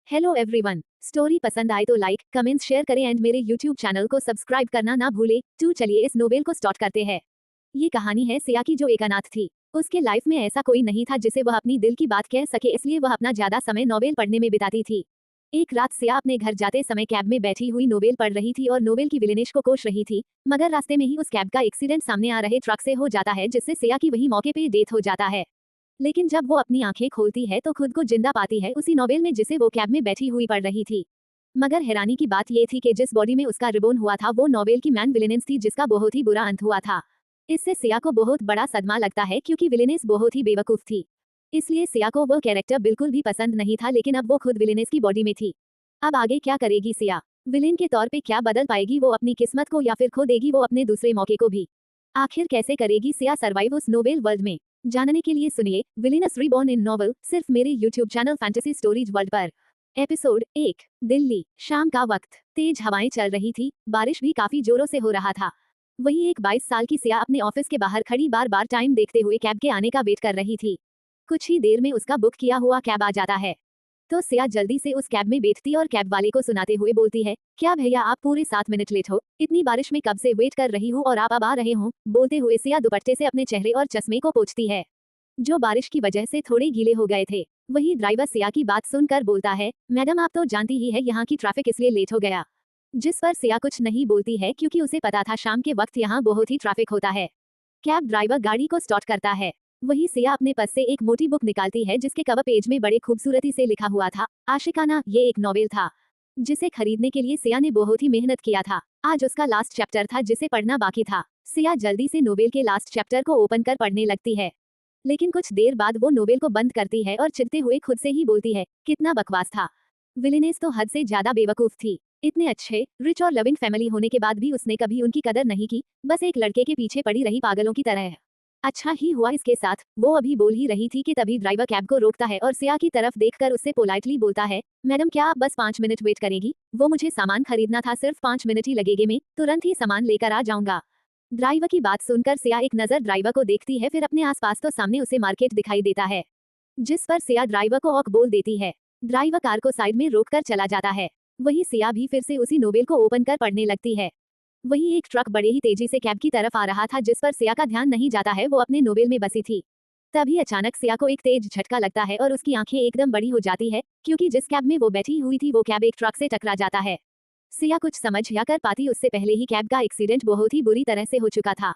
Hello everyone, story पसंद आए तो लाइक, कमेंट्स शेयर करें एंड मेरे यूट्यूब चैनल को सब्सक्राइब करना ना भूले। तो चलिए इस नोवेल को स्टार्ट करते हैं। ये कहानी है सिया की, जो एक अनाथ थी। उसके लाइफ में ऐसा कोई नहीं था जिसे वह अपनी दिल की बात कह सके, इसलिए वह अपना ज्यादा समय नोवेल पढ़ने में बिताती थी। एक रात सिया अपने घर जाते समय कैब में बैठी हुई नोवेल पढ़ रही थी और नोवेल की विलेनिश को कोस रही थी, मगर रास्ते में ही उस कैब का एक्सीडेंट सामने आ रहे ट्रक से हो जाता है, जिससे सिया की वही मौके पे डेथ हो जाता है। लेकिन जब वो अपनी आंखें खोलती है तो खुद को जिंदा पाती है, उसी नोवेल में जिसे वो कैब में बैठी हुई पढ़ रही थी। मगर हैरानी की बात ये थी कि जिस बॉडी में उसका रिबोन हुआ था वो नोवेल की मैन विलेनेस थी, जिसका बहुत ही बुरा अंत हुआ था। इससे सिया को बहुत बड़ा सदमा लगता है, क्योंकि विलेनेस बहुत ही बेवकूफ थी। इसलिए सिया को वो कैरेक्टर बिल्कुल भी पसंद नहीं था, लेकिन अब वो खुद विलेनेस की बॉडी में थी। अब आगे क्या करेगी सिया? विलेन के तौर पे क्या बदल पाएगी वो अपनी किस्मत को, या फिर खो देगी वो अपने दूसरे मौके को भी? आखिर कैसे करेगी सिया सर्वाइव उस नोवेल वर्ल्ड में? जानने के लिए सुनिए विलेनस रीबॉर्न इन नोवेल, सिर्फ मेरे YouTube channel fantasy stories world पर। एपिसोड 1। दिल्ली, शाम का वक्त। तेज हवाएं चल रही थी, बारिश भी काफी जोरों से हो रहा था। वही एक 22 साल की सिया अपने ऑफिस के बाहर खड़ी बार बार टाइम देखते हुए कैब के आने का वेट कर रही थी। कुछ ही देर में उसका बुक किया हुआ कैब आ जाता है, तो सिया जल्दी से उस कैब में बैठती और कैब वाले को सुनाते हुए बोलती है, क्या भैया आप पूरे 7 मिनट लेट हो? इतनी बारिश में कब से वेट कर रही हूँ और आप अब आ रहे हो? बोलते हुए सिया दुपट्टे से अपने चेहरे और चश्मे को पोंछती है, जो बारिश की वजह से थोड़े गीले हो गए थे। वही ड्राइवर सिया की बात सुनकर बोलता है, मैडम आप तो जानती ही है यहाँ की ट्रैफिक इसलिए लेट हो गया। जिस पर सिया कुछ नहीं बोलती है, क्योंकि उसे पता था शाम के वक्त यहाँ बहुत ही ट्रैफिक होता है। कैब ड्राइवर गाड़ी को स्टार्ट करता है। वही सिया अपने पर्स से एक मोटी बुक निकालती है, जिसके कवर पेज में बड़े खूबसूरती से लिखा हुआ था, आशिकाना। ये एक नॉवेल था जिसे खरीदने के लिए सिया ने बहुत ही मेहनत किया था। आज उसका लास्ट चैप्टर था जिसे पढ़ना बाकी था। सिया जल्दी से नोवेल के लास्ट चैप्टर को ओपन कर पढ़ने लगती है, लेकिन कुछ देर बाद वो नोवेल को बंद करती है और चिढ़ते हुए खुद से ही बोलती है, कितना बकवास था। विलेनेस तो हद से ज्यादा बेवकूफ थी। इतने अच्छे, रिच और लविंग फैमिली होने के बाद भी उसने कभी उनकी कदर नहीं की, बस एक लड़के के पीछे पड़ी रही पागलों की तरह। अच्छा ही हुआ इसके साथ। वो अभी बोल ही रही थी कि तभी ड्राइवर कैब को रोकता है और सिया की तरफ देखकर उससे पोलाइटली बोलता है, मैडम क्या आप बस 5 मिनट वेट करेगी? वो मुझे सामान खरीदना था, सिर्फ 5 मिनट ही लगेंगे, मैं तुरंत ही सामान लेकर आ जाऊंगा। ड्राइवर की बात सुनकर सिया एक नजर ड्राइवर को देखती है, फिर अपने आसपास, तो सामने उसे मार्केट दिखाई देता है, जिस पर सिया ड्राइवर को औक बोल देती है। ड्राइवर कार को साइड में रोककर चला जाता है। वही सिया भी फिर से उसी नोवेल को ओपन कर पढ़ने लगती है। वही एक ट्रक बड़े ही तेजी से कैब की तरफ आ रहा था, जिस पर सिया का ध्यान नहीं जाता है, वो अपने नोवेल में बसी थी। तभी अचानक सिया को एक तेज झटका लगता है और उसकी आंखें एकदम बड़ी हो जाती है, क्योंकि जिस कैब में वो बैठी हुई थी वो कैब एक ट्रक से टकरा जाता है। सिया कुछ समझ या कर पाती उससे पहले ही कैब का एक्सीडेंट बहुत ही बुरी तरह से हो चुका था।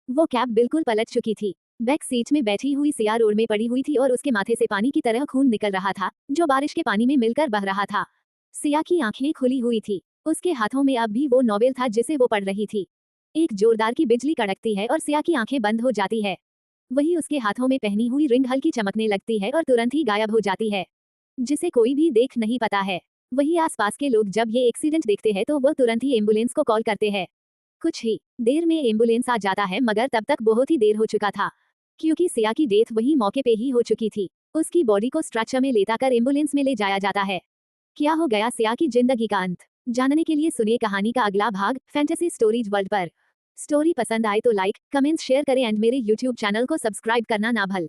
वो कैब बिल्कुल पलट चुकी थी। बैक सीट में बैठी हुई सिया रोड में पड़ी हुई थी और उसके माथे से पानी की तरह खून निकल रहा था, जो बारिश के पानी में मिलकर बह रहा था। सिया की आंखें खुली हुई थी। उसके हाथों में अब भी वो नोवेल था जिसे वो पढ़ रही थी। एक जोरदार की बिजली कड़कती है और सिया की आंखें बंद हो जाती है। वही उसके हाथों में पहनी हुई रिंग हल्की चमकने लगती है और तुरंत ही गायब हो जाती है, जिसे कोई भी देख नहीं पाता है। वही आसपास के लोग जब ये एक्सीडेंट देखते हैं तो वो तुरंत ही एम्बुलेंस को कॉल करते हैं। कुछ ही देर में एम्बुलेंस आ जाता है, मगर तब तक बहुत ही देर हो चुका था, क्योंकि सिया की डेथ वही मौके पे ही हो चुकी थी। उसकी बॉडी को स्ट्रेचर में लेटा कर एम्बुलेंस में ले जाया जाता है। क्या हो गया सिया की जिंदगी का अंत? जानने के लिए सुनिए कहानी का अगला भाग फैंटेसी स्टोरीज वर्ल्ड पर। स्टोरी पसंद आए तो लाइक, कमेंट्स शेयर करें एंड मेरे यूट्यूब चैनल को सब्सक्राइब करना ना भूल।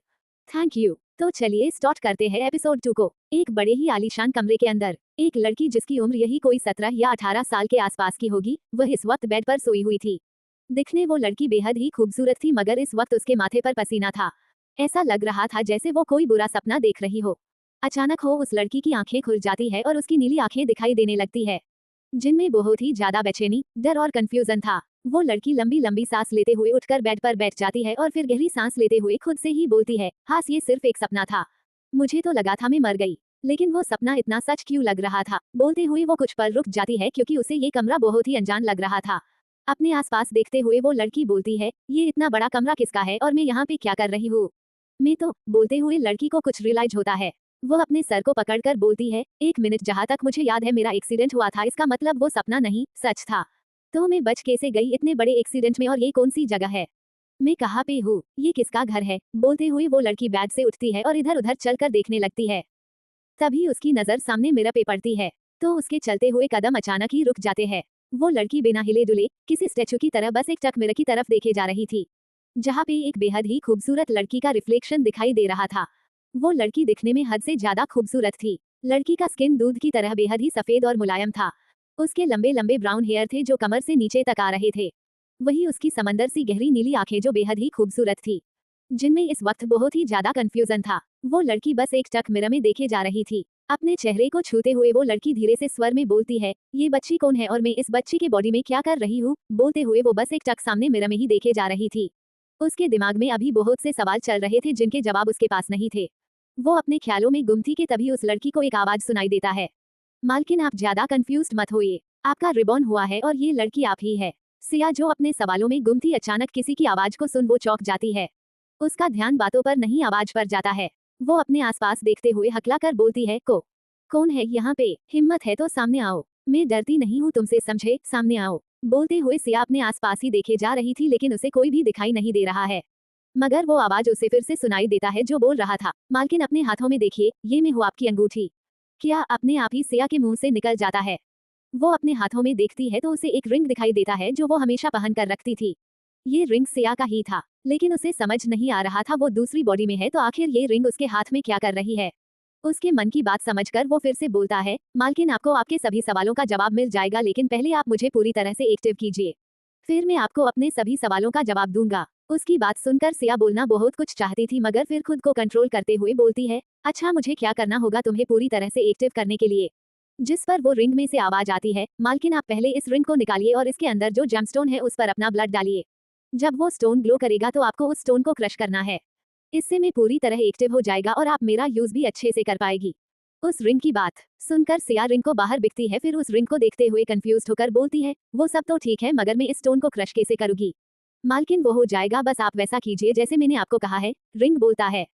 Thank you. तो चलिए स्टार्ट करते हैं एपिसोड 2 को। एक बड़े ही आलीशान कमरे के अंदर एक लड़की, जिसकी उम्र यही कोई 17 या 18 साल के आसपास की होगी, वह इस वक्त बेड पर सोई हुई थी। दिखने वो लड़की बेहद ही खूबसूरत थी, मगर इस वक्त उसके माथे पर पसीना था। ऐसा लग रहा था जैसे वो कोई बुरा सपना देख रही हो। अचानक हो उस लड़की की आंखें खुल जाती है और उसकी नीली आंखें दिखाई देने लगती है, जिनमें बहुत ही ज्यादा बेचैनी, डर और कंफ्यूजन था। वो लड़की लंबी लंबी सांस लेते हुए उठकर बेड पर बैठ जाती है और फिर गहरी सांस लेते हुए खुद से ही बोलती है, हाँ ये सिर्फ एक सपना था। मुझे तो लगा था मैं मर गई, लेकिन वो सपना इतना सच क्यों लग रहा था? बोलते हुए वो कुछ पल रुक जाती है, क्योंकि उसे ये कमरा बहुत ही अनजान लग रहा था। अपने आसपास देखते हुए वो लड़की बोलती है, ये इतना बड़ा कमरा किसका है और मैं यहाँ पे क्या कर रही हूँ? मैं तो, बोलते हुए लड़की को कुछ रियलाइज होता है। वो अपने सर को पकड़कर बोलती है, 1 मिनट, जहाँ तक मुझे याद है मेरा एक्सीडेंट हुआ था, इसका मतलब वो सपना नहीं सच था। तो मैं बच कैसे गई इतने बड़े एक्सीडेंट में, और ये कौन सी जगह है? मैं कहाँ पे हूँ? ये किसका घर है? बोलते हुए वो लड़की बेड से उठती है और इधर उधर चलकर देखने लगती है। तभी उसकी नजर सामने मिरर पे पड़ती है, तो उसके चलते हुए कदम अचानक ही रुक जाते हैं। वो लड़की बिना हिले डुले किसी स्टैचू की तरह बस एक टक मिरर की तरफ देखे जा रही थी, जहाँ पे एक बेहद ही खूबसूरत लड़की का रिफ्लेक्शन दिखाई दे रहा था। वो लड़की दिखने में हद से ज्यादा खूबसूरत थी। लड़की का स्किन दूध की तरह बेहद ही सफेद और मुलायम था। उसके लंबे लंबे ब्राउन हेयर थे जो कमर से नीचे तक आ रहे थे। वही उसकी समंदर सी गहरी नीली आंखें जो बेहद ही खूबसूरत थी, जिनमें इस वक्त बहुत ही ज्यादा कंफ्यूजन था। वो लड़की बस एक टक मिरर में देखे जा रही थी। अपने चेहरे को छूते हुए वो लड़की धीरे से स्वर में बोलती है, ये बच्ची कौन है और मैं इस बच्ची के बॉडी में क्या कर रही हूँ। बोलते हुए वो बस एक टक सामने मिरर में ही देखे जा रही थी। उसके दिमाग में अभी बहुत से सवाल चल रहे थे जिनके जवाब उसके पास नहीं थे। वो अपने ख्यालों में गुम थी कि तभी उस लड़की को एक आवाज सुनाई देता है, मालकिन आप ज्यादा कंफ्यूज्ड मत होइए, आपका रिबॉन हुआ है और ये लड़की आप ही है। सिया जो अपने सवालों में गुम थी अचानक किसी की आवाज को सुन वो चौंक जाती है। उसका ध्यान बातों पर नहीं आवाज पर जाता है। वो अपने आसपास देखते हुए हकलाकर बोलती है, कौन है यहाँ पे, हिम्मत है तो सामने आओ, मैं डरती नहीं हूँ तुमसे, समझे, सामने आओ। बोलते हुए सिया अपने आसपास ही देखे जा रही थी लेकिन उसे कोई भी दिखाई नहीं दे रहा है। मगर वो आवाज उसे फिर से सुनाई देता है जो बोल रहा था, मालकिन अपने हाथों में देखिए, ये मैं हूँ आपकी अंगूठी। क्या अपने आप ही सिया के मुंह से निकल जाता है। वो अपने हाथों में देखती है तो उसे एक रिंग दिखाई देता है जो वो हमेशा पहन कर रखती थी। ये रिंग सिया का ही था लेकिन उसे समझ नहीं आ रहा था वो दूसरी बॉडी में है तो आखिर ये रिंग उसके हाथ में क्या कर रही है। उसके मन की बात समझकर वो फिर से बोलता है, मालकिन आपको आपके सभी सवालों का जवाब मिल जाएगा लेकिन पहले आप मुझे पूरी तरह से एक्टिव कीजिए, फिर मैं आपको अपने सभी सवालों का जवाब दूंगा। उसकी बात सुनकर सिया बोलना बहुत कुछ चाहती थी मगर फिर खुद को कंट्रोल करते हुए बोलती है, अच्छा मुझे क्या करना होगा तुम्हें पूरी तरह से एक्टिव करने के लिए। जिस पर वो रिंग में से आवाज आती है, मालकिन आप पहले इस रिंग को निकालिए और इसके अंदर जो जेमस्टोन है उस पर अपना ब्लड डालिए। जब वो स्टोन ग्लो करेगा तो आपको उस स्टोन को क्रश करना है। इससे मैं पूरी तरह एक्टिव हो जाएगा और आप मेरा यूज भी अच्छे से कर पाएगी। उस रिंग की बात सुनकर सिया रिंग को बाहर बिकती है, फिर उस रिंग को देखते हुए कंफ्यूज होकर बोलती है, वो सब तो ठीक है मगर मैं इस स्टोन को क्रश कैसे करूंगी। मालकिन वो हो जाएगा, बस आप वैसा कीजिए जैसे मैंने आपको कहा है, रिंग बोलता है।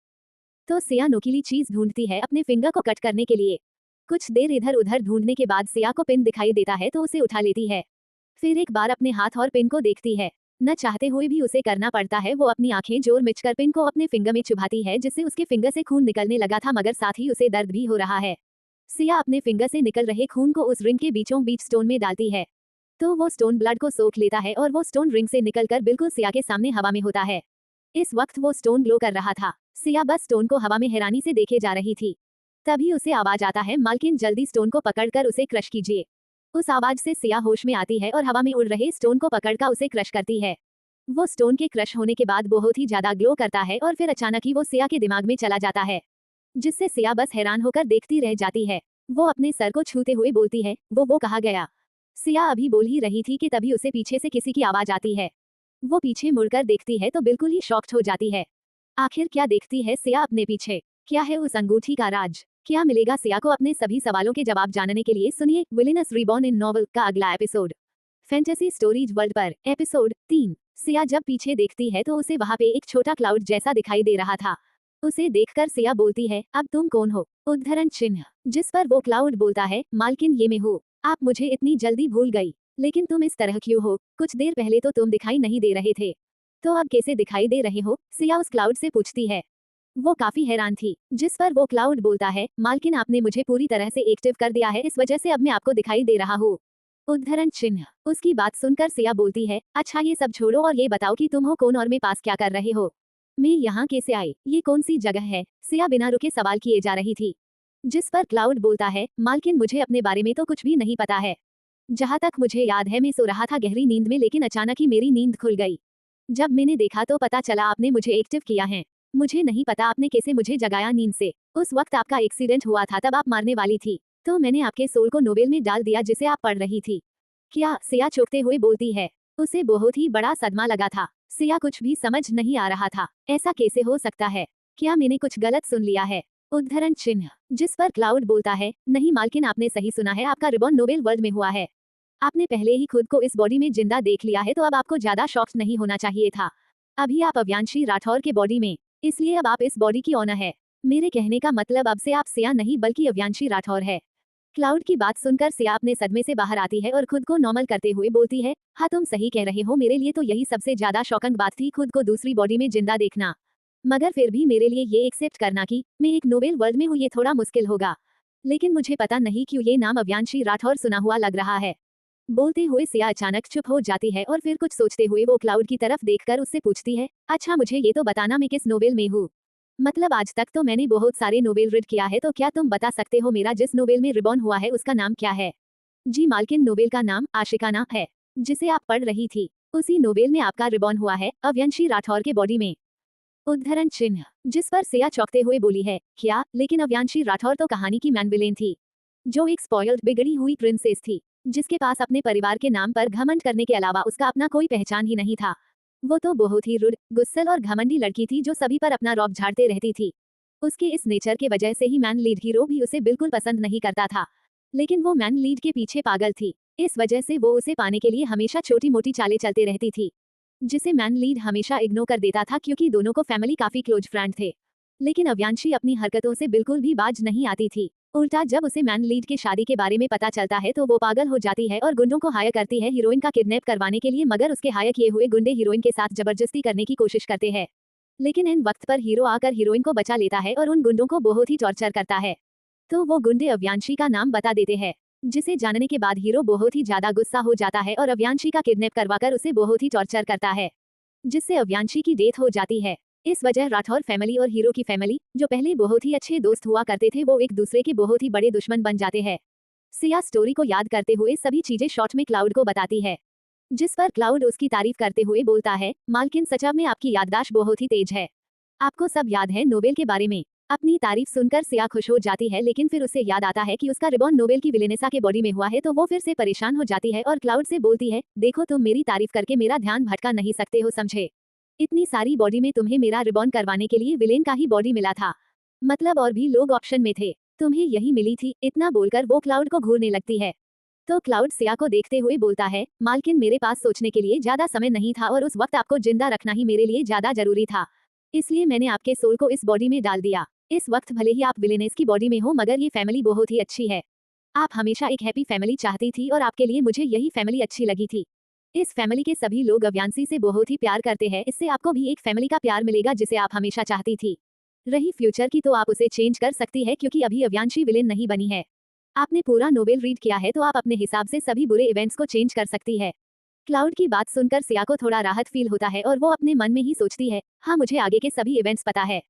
तो सिया नुकीली चीज ढूंढती है अपने फिंगर को कट करने के लिए। कुछ देर इधर उधर ढूंढने के बाद सिया को पिन दिखाई देता है तो उसे उठा लेती है। फिर एक बार अपने हाथ और पिन को देखती है। न चाहते हुए भी उसे करना पड़ता है। वो अपनी आंखें जोर मिचकर पिन को अपने फिंगर में चुभाती है जिससे उसके फिंगर से खून निकलने लगा था मगर साथ ही उसे दर्द भी हो रहा है। सिया अपने फिंगर से निकल रहे खून को उस रिंग के बीचों बीच स्टोन में डालती है तो वो स्टोन ब्लड को सोख लेता है और वो स्टोन रिंग से निकलकर बिल्कुल सिया के सामने हवा में होता है। इस वक्त वो स्टोन ग्लो कर रहा था। सिया बस स्टोन को हवा में हैरानी से देखे जा रही थी। तभी उसे आवाज आता है, मालकिन जल्दी स्टोन को पकड़कर उसे क्रश कीजिए। उस आवाज से सिया होश में आती है और हवा में उड़ रहे स्टोन को पकड़कर उसे क्रश करती है। वो स्टोन के क्रश होने के बाद बहुत ही ज्यादा ग्लो करता है और फिर अचानक ही वो सिया के दिमाग में चला जाता है, जिससे सिया बस हैरान होकर देखती रह जाती है। वो अपने सर को छूते हुए बोलती है, वो कहाँ गया। सिया अभी बोल ही रही थी कि तभी उसे पीछे से किसी की आवाज आती है। वो पीछे मुड़कर देखती है तो बिल्कुल ही शॉक्ड हो जाती है। आखिर क्या देखती है सिया अपने पीछे, क्या है उस अंगूठी का राज, क्या मिलेगा सिया को अपने सभी सवालों के जवाब जानने के लिए सुनिए विलेनस रीबॉर्न इन नॉवल का अगला एपिसोड फैंटेसी स्टोरीज वर्ल्ड पर। एपिसोड 3। सिया जब पीछे देखती है तो उसे वहाँ पे एक छोटा क्लाउड जैसा दिखाई दे रहा था। उसे देखकर सिया बोलती है, अब तुम कौन हो, उद्धरण चिन्ह। जिस पर वो क्लाउड बोलता है, मालकिन ये मैं हूँ, आप मुझे इतनी जल्दी भूल गई, लेकिन तुम इस तरह क्यों हो, कुछ देर पहले तो तुम दिखाई नहीं दे रहे थे, तो अब कैसे दिखाई दे रहे हो, सिया उस क्लाउड से पूछती है। वो काफी हैरान थी। जिस पर वो क्लाउड बोलता है, मालकिन आपने मुझे पूरी तरह से एक्टिव कर दिया है, इस वजह से अब मैं आपको दिखाई दे रहा हूँ, उद्धरण चिन्ह। उसकी बात सुनकर सिया बोलती है, अच्छा ये सब छोड़ो और ये बताओ कि तुम हो कौन और मेरे पास क्या कर रहे हो, मैं यहाँ कैसे आई, ये कौन सी जगह है। सिया बिना रुके सवाल किए जा रही थी। जिस पर क्लाउड बोलता है, मालकिन मुझे अपने बारे में तो कुछ भी नहीं पता है। जहाँ तक मुझे याद है मैं सो रहा था गहरी नींद में, लेकिन अचानक ही मेरी नींद खुल गई। जब मैंने देखा तो पता चला आपने मुझे एक्टिव किया है। मुझे नहीं पता आपने कैसे मुझे जगाया नींद से। उस वक्त आपका एक्सीडेंट हुआ था, तब आप मारने वाली थी, तो मैंने आपके सोल को नोवेल में डाल दिया जिसे आप पढ़ रही थी। क्या, सिया चौंकते हुए बोलती है। उसे बहुत ही बड़ा सदमा लगा था। सिया कुछ भी समझ नहीं आ रहा था, ऐसा कैसे हो सकता है, क्या मैंने कुछ गलत सुन लिया है, उद्धरण चिन्ह। जिस पर क्लाउड बोलता है, नहीं मालकिन आपने सही सुना है, आपका रिबॉन नोवेल वर्ल्ड में हुआ है। आपने पहले ही खुद को इस बॉडी में जिंदा देख लिया है तो अब आपको ज्यादा शॉक्ड नहीं होना चाहिए था। अभी आप अव्यांशी राठौर के बॉडी में, इसलिए अब आप इस बॉडी की ओनर है। मेरे कहने का मतलब अब से आप सिया नहीं बल्कि अव्यांशी राठौर है। क्लाउड की बात सुनकर सिया अपने सदमे से बाहर आती है और खुद को नॉर्मल करते हुए बोलती है, हाँ तुम सही कह रहे हो, मेरे लिए तो यही सबसे ज्यादा शॉकिंग बात थी, खुद को दूसरी बॉडी में जिंदा देखना। मगर फिर भी मेरे लिए ये एक्सेप्ट करना कि मैं एक नोवेल वर्ल्ड में हूँ ये थोड़ा मुश्किल होगा। लेकिन मुझे पता नहीं क्यों ये नाम अव्यांशी राठौर सुना हुआ लग रहा है। बोलते हुए सिया अचानक चुप हो जाती है और फिर कुछ सोचते हुए वो क्लाउड की तरफ देखकर उससे पूछती है, अच्छा मुझे ये तो बताना मैं किस नोवेल में हूँ। मतलब आज तक तो मैंने बहुत सारे नोवेल रीड किया है, तो क्या तुम बता सकते हो मेरा जिस नोवेल में रिबॉर्न हुआ है उसका नाम क्या है? जी मालकिन, नोवेल का नाम आशिकाना है, जिसे आप पढ़ रही थी। उसी नोवेल में आपका रिबॉर्न हुआ है अव्यांशी राठौर के बॉडी में। उद्धरण चिन्ह। जिस पर सिया चौंकते हुए बोली है, क्या? लेकिन अव्यांशी राठौर तो कहानी की मैन विलेन थी, जो एक स्पॉइल्ड बिगड़ी हुई प्रिंसेस थी, जिसके पास अपने परिवार के नाम पर घमंड करने के अलावा उसका अपना कोई पहचान ही नहीं था। वो तो बहुत ही रुड, गुस्सैल और घमंडी लड़की थी जो सभी पर अपना रौब झाड़ते रहती थी। उसके इस नेचर के वजह से ही मैन लीड हीरो भी उसे बिल्कुल पसंद नहीं करता था। लेकिन वो मैन लीड के पीछे पागल थी, इस वजह से वो उसे पाने के लिए हमेशा छोटी मोटी चालें चलते रहती थी, जिसे मैन लीड हमेशा इग्नोर कर देता था क्योंकि दोनों को फैमिली काफी क्लोज फ्रेंड थे। लेकिन अव्यांशी अपनी हरकतों से बिल्कुल भी बाज नहीं आती थी। उल्टा जब उसे मैन लीड के शादी के बारे में पता चलता है तो वो पागल हो जाती है और गुंडों को हायर करती है हीरोइन का किडनैप करवाने के लिए, मगर उसके हायर किए हुए गुंडे हीरोइन के साथ जबरदस्ती करने की कोशिश करते हैं। लेकिन इन वक्त पर हीरो आकर हीरोइन को बचा लेता है और उन गुंडों को बहुत ही टॉर्चर करता है। तो वो गुंडे अव्यांशी का नाम बता देते हैं, जिसे जानने के बाद हीरो बहुत ही ज्यादा गुस्सा हो जाता है और अव्यांशी का किडनैप करवाकर उसे बहुत ही टॉर्चर करता है, जिससे अव्यांशी की डेथ हो जाती है। इस वजह राठौर फैमिली और हीरो की फैमिली, जो पहले बहुत ही अच्छे दोस्त हुआ करते थे, वो एक दूसरे के बहुत ही बड़े दुश्मन बन जाते हैं। सिया स्टोरी को याद करते हुए सभी चीजें शॉर्ट में क्लाउड को बताती है, जिस पर क्लाउड उसकी तारीफ करते हुए बोलता है, मालकिन सचा में आपकी याददाश्त बहुत ही तेज है, आपको सब याद है नोबेल के बारे में। अपनी तारीफ सुनकर सिया खुश हो जाती है, लेकिन फिर उसे याद आता है कि उसका रिबॉन नोबेल की विलेनेसा के बॉडी में हुआ है, तो वो फिर से परेशान हो जाती है और क्लाउड से बोलती है, देखो तुम मेरी तारीफ करके मेरा ध्यान भटका नहीं सकते हो, समझे? इतनी सारी बॉडी में तुम्हें मेरा रिबॉन करवाने के लिए विलेन का ही बॉडी मिला था, मतलब और भी लोग ऑप्शन में थे, तुम्हें यही मिली थी। इतना बोलकर वो क्लाउड को घूरने लगती है। तो क्लाउड सिया को देखते हुए बोलता है, मालकिन मेरे पास सोचने के लिए ज्यादा समय नहीं था और उस वक्त आपको जिंदा रखना ही मेरे लिए ज्यादा जरूरी था, इसलिए मैंने आपके सोल को इस बॉडी में डाल दिया। इस वक्त भले ही आप विलेनेस की बॉडी में हो, मगर ये फैमिली बहुत ही अच्छी है। आप हमेशा एक हैप्पी फैमिली चाहती थी और आपके लिए मुझे यही फैमिली अच्छी लगी थी। इस फैमिली के सभी लोग अव्यांशी से बहुत ही प्यार करते हैं, इससे आपको भी एक फैमिली का प्यार मिलेगा जिसे आप हमेशा चाहती थी। रही फ्यूचर की, तो आप उसे चेंज कर सकती है क्योंकि अभी अव्यांशी विलेन नहीं बनी है। आपने पूरा नोवेल रीड किया है तो आप अपने हिसाब से सभी बुरे इवेंट्स को चेंज कर सकती है। क्लाउड की बात सुनकर सिया को थोड़ा राहत फील होता है और वो अपने मन में ही सोचती है, हाँ मुझे आगे के सभी इवेंट्स पता है,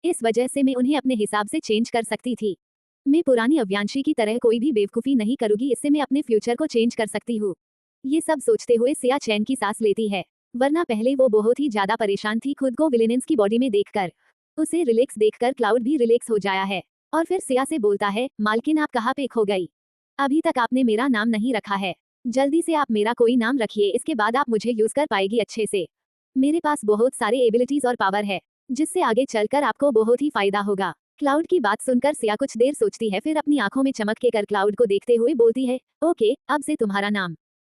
इस वजह से मैं उन्हें अपने हिसाब से चेंज कर सकती थी। मैं पुरानी अव्यांशी की तरह कोई भी बेवकूफ़ी नहीं करूंगी, इससे मैं अपने फ्यूचर को चेंज कर सकती हूँ। ये सब सोचते हुए सिया चैन की सांस लेती है, वरना पहले वो बहुत ही ज्यादा परेशान थी खुद को विलेनेंस की बॉडी में देखकर। उसे रिलैक्स देखकर क्लाउड भी रिलैक्स हो जाया है और फिर सिया से बोलता है, मालकिन आप कहाँ पे खो गई? अभी तक आपने मेरा नाम नहीं रखा है, जल्दी से आप मेरा कोई नाम रखिए, इसके बाद आप मुझे यूज कर पाएगी अच्छे से। मेरे पास बहुत सारे एबिलिटीज और पावर है, जिससे आगे चलकर आपको बहुत ही फायदा होगा। क्लाउड की बात सुनकर सिया कुछ देर सोचती है, फिर अपनी आंखों में चमक के कर क्लाउड को देखते हुए बोलती है, ओके अब से तुम्हारा नाम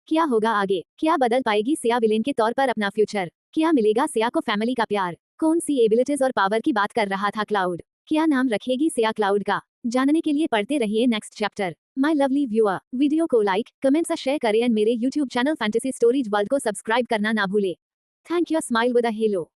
क्या होगा? आगे क्या बदल पाएगी सिया विलेन के तौर पर अपना फ्यूचर? क्या मिलेगा सिया को फैमिली का प्यार? कौन सी एबिलिटीज और पावर की बात कर रहा था क्लाउड? क्या नाम रखेगी सिया क्लाउड का? जानने के लिए पढ़ते रहिए next chapter. My lovely viewer, video को लाइक, कमेंट्स और शेयर करें एंड मेरे YouTube channel fantasy stories world को सब्सक्राइब करना ना भूले। Thank you. Smile with a hello.